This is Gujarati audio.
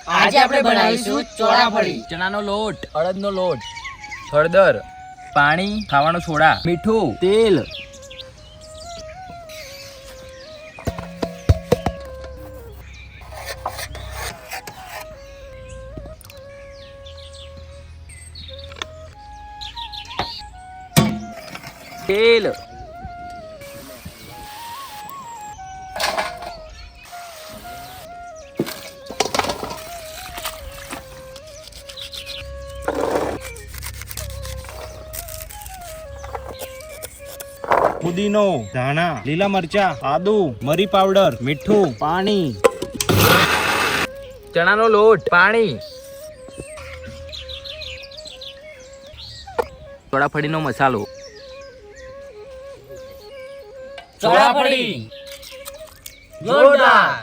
આજે આપણે બનાવીશું ચોળાફળી. ચણાનો લોટ, અડદનો લોટ, હળદર, પાણી, ખાવાનો સોડા, મીઠું, તેલ. તેલ, પુદીનો, ધાણા, લીલા મરચા, આદુ, મરી પાવડર, મીઠું, પાણી, ચણાનો લોટ, પાણી, ચોળાફળીનો મસાલો. ચોળાફળી જોરદાર.